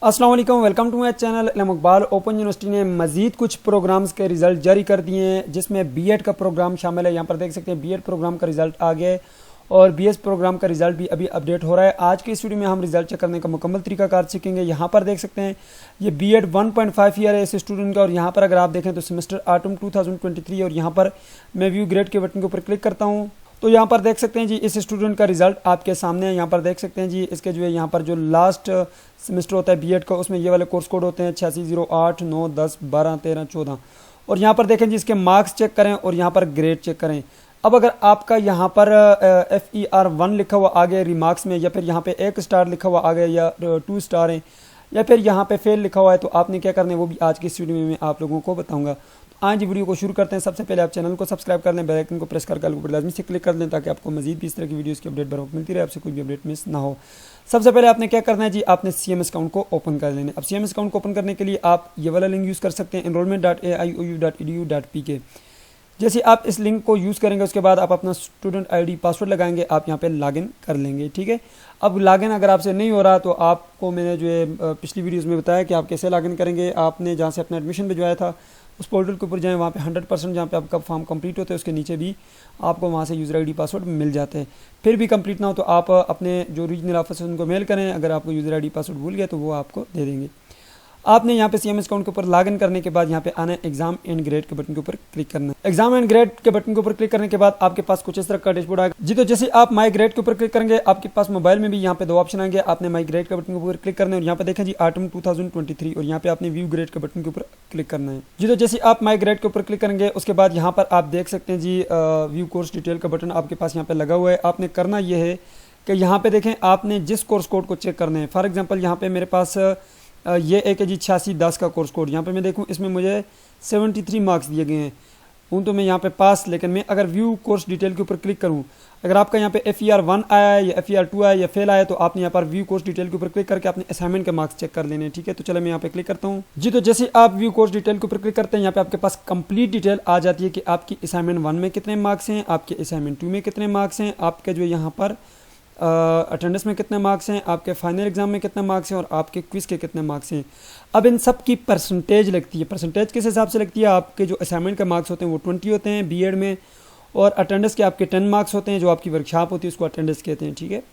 अस्सलाम वालेकुम, welcome to my channel Iqbal. Open university ने मजीद कुछ प्रोग्राम्स के रिजल्ट जारी कर दिए हैं, जिसमें बीएड का प्रोग्राम शामिल है। यहाँ पर देख सकते हैं बीएड प्रोग्राम का रिजल्ट आ गया है और बीएस प्रोग्राम का रिजल्ट भी अभी अपडेट हो रहा है। आज की इस वीडियो में हम रिजल्ट चेक करने का मुकम्मल तरीकाकार सीखेंगे। यहाँ पर देख सकते हैं ये बीएड 1.5 ईयर है इस स्टूडेंट का, और यहाँ पर अगर आप देखें तो सेमेस्टर ऑटम 2023, और यहाँ पर मैं व्यू ग्रेड के बटन के ऊपर क्लिक करता हूँ तो यहाँ पर देख सकते हैं जी इस स्टूडेंट का रिजल्ट आपके सामने है। यहाँ पर देख सकते हैं जी इसके जो है यहाँ पर जो लास्ट सेमेस्टर होता है बीएड का, उसमें ये वाले कोर्स कोड होते हैं 8608 9 10 12 13 14। और यहाँ पर देखें जी इसके मार्क्स चेक करें और यहाँ पर ग्रेड चेक करें। अब अगर आपका यहाँ पर FER1 लिखा हुआ आ गया रिमार्क्स में, या फिर यहाँ पे 1 स्टार लिखा हुआ आ गया, या 2 स्टार है, या फिर यहाँ पे फेल लिखा हुआ है, तो आपने क्या करना है वो भी आज की इस वीडियो में मैं आप लोगों को बताऊंगा। आज वीडियो को शुरू करते हैं। सबसे पहले आप चैनल को सब्सक्राइब कर लें, बेल आइकन को प्रेस करके आल ऊपर लाजमी से क्लिक कर लें, ताकि आपको मजीद भी इस तरह की वीडियोस की अपडेट बराबर मिलती रहे, आपसे कोई भी अपडेट मिस ना हो। सबसे पहले आपने क्या करना है जी, आपने CMS अकाउंट को ओपन कर लेना है। अब CMS अकाउंट को ओपन करने के लिए आप ये वाला लिंक यूज़ कर सकते हैं, enrollment.aiou.edu.pk। जैसे आप इस लिंक को यूज़ करेंगे उसके बाद आप अपना स्टूडेंट ID पासवर्ड लगाएंगे, आप यहाँ पे लॉगिन कर लेंगे, ठीक है। अब लॉगिन अगर आपसे नहीं हो रहा तो आपको मैंने जो है पिछली वीडियोस में बताया कि आप कैसे लॉगिन करेंगे। आपने जहाँ से अपना एडमिशन भिजवाया था उस पोर्टल के ऊपर जाएँ, वहाँ पे 100% जहाँ पे आपका फॉर्म कंप्लीट होता है उसके नीचे भी आपको वहाँ से यूज़र ID पासवर्ड मिल जाते हैं। फिर भी कंप्लीट ना हो तो आप अपने जो रीजनल ऑफिसर उनको मेल करें, अगर आपको यूज़र ID पासवर्ड भूल गया तो वो आपको दे देंगे। आपने यहाँ पे CMS अकाउंट के ऊपर लॉगिन करने के बाद यहाँ पे आना है एग्जाम एंड ग्रेड के बटन के ऊपर क्लिक करना है। एग्जाम एंड ग्रेड के बटन के ऊपर क्लिक करने के बाद आपके पास कुछ इस तरह का डैशबोर्ड आएगा जी। तो जैसे आप माई ग्रेड के ऊपर क्लिक करेंगे आपके पास मोबाइल में भी यहाँ पे 2 ऑप्शन आएंगे। आपने माई ग्रेड के बटन के ऊपर क्लिक करना है और यहाँ पे देखें जी ऑटम 2023, और यहाँ पे आपने व्यू ग्रेड के बटन के ऊपर क्लिक करना है जी। तो जैसे आप माई ग्रेड के ऊपर क्लिक करेंगे उसके बाद यहाँ पर आप देख सकते हैं जी व्यू कोर्स डिटेल का बटन आपके पास यहाँ पे लगा हुआ है। आपने करना यह है कि यहाँ पे देखें आपने जिस कोर्स कोड को चेक करना है। फॉर एग्जाम्पल यहाँ पे मेरे पास ये एक है जी 8610 का कोर्स कोड। यहाँ पे मैं देखूँ इसमें मुझे 73 मार्क्स दिए गए हैं, हूँ तो मैं यहाँ पे पास। लेकिन मैं अगर व्यू कोर्स डिटेल के ऊपर क्लिक करूँ, अगर आपका यहाँ पे FER1 आया है या FER2 आया है या फेल आया है, तो आपने यहाँ पर व्यू कोर्स डिटेल के ऊपर क्लिक करके अपने असाइनमेंट के मार्क्स चेक कर लेने हैं, ठीक है। तो चलो मैं यहाँ पे क्लिक करता हूँ जी। तो जैसे आप व्यू कोर्स डिटेल के ऊपर क्लिक करते हैं यहाँ पे आपके पास कंप्लीट डिटेल आ जाती है कि आपकी असाइनमेंट 1 में कितने मार्क्स हैं, आपके असाइनमेंट 2 में कितने मार्क्स हैं, आपके जो यहाँ पर अटेंडेंस में कितने मार्क्स हैं, आपके फाइनल एग्जाम में कितने मार्क्स हैं, और आपके क्विज के कितने मार्क्स हैं। अब इन सब की परसेंटेज लगती है। परसेंटेज किस हिसाब से लगती है, आपके जो असाइनमेंट के मार्क्स होते हैं वो 20 होते हैं बीएड में, और अटेंडेंस के आपके 10 मार्क्स होते हैं, जो आपकी वर्कशॉप होती है उसको अटेंडेंस कहते हैं, ठीक है।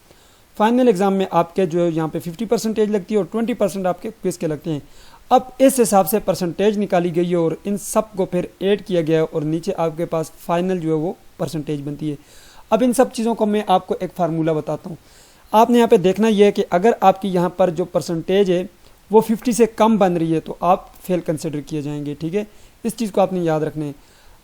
फाइनल एग्जाम में आपके जो है यहाँ पे 50 परसेंटेज लगती है और 20% आपके क्विज के लगते हैं। अब इस हिसाब से परसेंटेज निकाली गई है और इन सब को फिर ऐड किया गया है, और नीचे आपके पास फाइनल जो है वो परसेंटेज बनती है। अब इन सब चीज़ों को मैं आपको एक फार्मूला बताता हूँ। आपने यहाँ पे देखना यह है कि अगर आपकी यहाँ पर जो परसेंटेज है वो 50 से कम बन रही है तो आप फेल कंसिडर किए जाएंगे, ठीक है। इस चीज़ को आपने याद रखना है।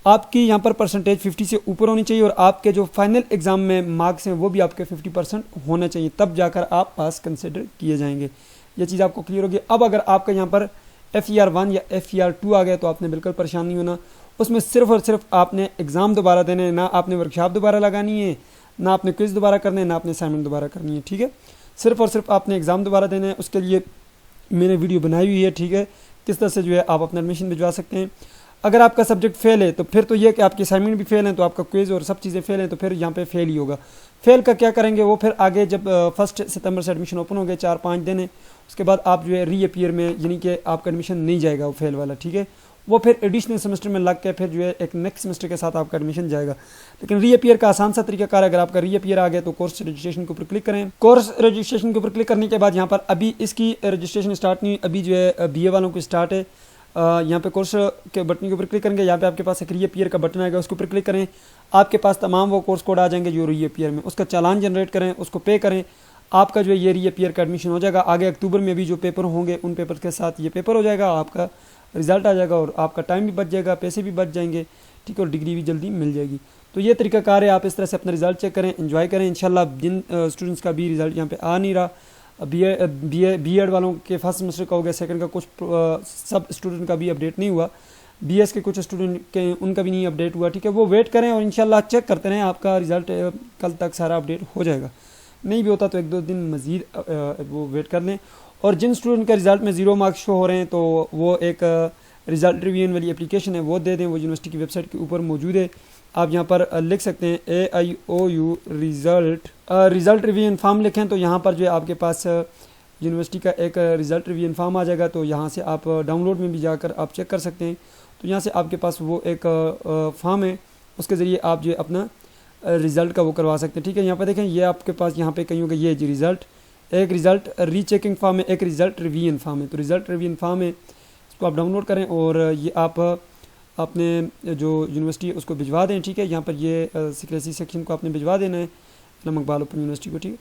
आपकी यहाँ पर परसेंटेज 50 से ऊपर होनी चाहिए, और आपके जो फाइनल एग्जाम में मार्क्स हैं वो भी आपके 50% होना चाहिए, तब जाकर आप पास कंसिडर किए जाएंगे। ये चीज़ आपको क्लियर होगी। अब अगर आपका यहाँ पर FER1 या FER2 आ गया तो आपने बिल्कुल परेशान नहीं होना। उसमें सिर्फ और सिर्फ आपने एग्ज़ाम दोबारा देने हैं, ना आपने वर्कशॉप दोबारा लगानी है, ना आपने क्विज दोबारा करने हैं, ना आपने असाइनमेंट दोबारा करनी है, ठीक है। सिर्फ और सिर्फ आपने एग्ज़ाम दोबारा देने हैं। उसके लिए मैंने वीडियो बनाई हुई है, ठीक है, किस तरह से जो है आप अपना एडमिशन भिजवा सकते हैं। अगर आपका सब्जेक्ट फेल है तो फिर तो ये कि आपकी असाइनमेंट भी फेल है, तो आपका क्विज और सब चीज़ें फेल हैं, तो फिर यहाँ पे फेल ही होगा। फेल का क्या करेंगे वो फिर आगे जब 1 सितंबर से एडमिशन ओपन हो गए, 4-5 दिन है, उसके बाद आप जो है रीअपीयर में, यानी कि आपका एडमिशन नहीं जाएगा वो फेल वाला, ठीक है। वो फिर एडिशनल सेमेस्टर में लग के फिर जो है एक नेक्स्ट सेमेस्टर के साथ आपका एडमिशन जाएगा। लेकिन रीअपीयर का आसान सा तरीका कार, अगर आपका रीअपीयर आ गया तो कोर्स रजिस्ट्रेशन के ऊपर क्लिक करें। कोर्स रजिस्ट्रेशन के ऊपर क्लिक करने के बाद यहाँ पर अभी इसकी रजिस्ट्रेशन स्टार्ट नहीं, अभी जो है BA वालों की स्टार्ट है। यहाँ पे कोर्स के बटन के ऊपर क्लिक करेंगे, यहाँ पे आपके पास एक रीअपीयर का बटन आएगा, उसके ऊपर क्लिक करें। आपके पास तमाम वो कोर्स कोड आ जाएंगे जो रीअपीयर में, उसका चालान जनरेट करें, उसको पे करें, आपका जो है ये रीअपीयर का एडमिशन हो जाएगा। आगे अक्टूबर में भी जो पेपर होंगे उन पेपर के साथ ये पेपर हो जाएगा, आपका रिजल्ट आ जाएगा, और आपका टाइम भी बच जाएगा, पैसे भी बच जाएंगे, ठीक है, और डिग्री भी जल्दी मिल जाएगी। तो ये तरीका कार है, आप इस तरह से अपना रिजल्ट चेक करें, एंजॉय करें। इंशाल्लाह जिन स्टूडेंट्स का भी रिजल्ट यहाँ पे आ नहीं रहा, बीएड वालों के फर्स्ट सेमेस्टर का हो गया, सेकंड का कुछ सब स्टूडेंट का भी अपडेट नहीं हुआ, BS के कुछ स्टूडेंट के उनका भी नहीं अपडेट हुआ, ठीक है, वो वेट करें और इंशाल्लाह चेक करते रहें, आपका रिजल्ट कल तक सारा अपडेट हो जाएगा। नहीं भी होता तो 1-2 दिन मज़ीद वो वेट कर लें। और जिन स्टूडेंट का रिजल्ट में 0 मार्क्स शो हो रहे हैं तो वो एक रिजल्ट रिवीजन वाली एप्लीकेशन है वो दे दें, वो यूनिवर्सिटी की वेबसाइट के ऊपर मौजूद है। आप यहाँ पर लिख सकते हैं AIOU रिजल्ट रिवीजन फॉर्म लिखें तो यहाँ पर जो है आपके पास यूनिवर्सिटी का एक रिज़ल्ट रिवीजन फॉर्म आ जाएगा, तो यहाँ से आप डाउनलोड में भी जाकर आप चेक कर सकते हैं। तो यहाँ से आपके पास वो एक फॉर्म है, उसके ज़रिए आप जो अपना रिज़ल्ट का वो करवा सकते हैं। ठीक है, यहाँ पर देखें ये आपके पास यहाँ पे कहीं होगा ये जी रिज़ल्ट, एक रिज़ल्ट रीचेकिंग फॉर्म है, एक रिज़ल्ट रिवीजन फॉर्म है। तो रिज़ल्ट रिवीजन फॉर्म है, इसको आप डाउनलोड करें और ये आप अपने जो यूनिवर्सिटी है उसको भिजवा दें। ठीक है, यहाँ पर ये सिक्रेसी सेक्शन को आपने भिजवा देना है इस्लाम इकबाल ओपन यूनिवर्सिटी को। ठीक है,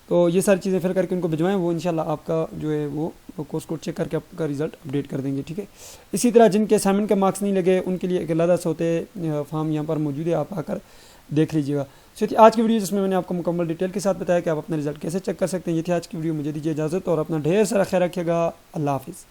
तो ये सारी चीज़ें फिल करके उनको भिजवाएं, वो इंशाल्लाह आपका जो है वो कोर्स कोड चेक करके आपका रिज़ल्ट अपडेट कर देंगे। ठीक है, इसी तरह जिनके असाइनमेंट के मार्क्स नहीं लगे उनके लिए एक अलग से फॉर्म यहाँ पर मौजूद है, आप आकर देख लीजिएगा। सो थी आज की वीडियो जिसमें मैंने आपको मुकम्मल डिटेल के साथ बताया कि आप अपना रिजल्ट कैसे चेक कर सकते हैं। ये थी आज की वीडियो, मुझे दीजिए इजाज़त और अपना ढेर सारा ख्याल रखिएगा। अल्लाह हाफिज़।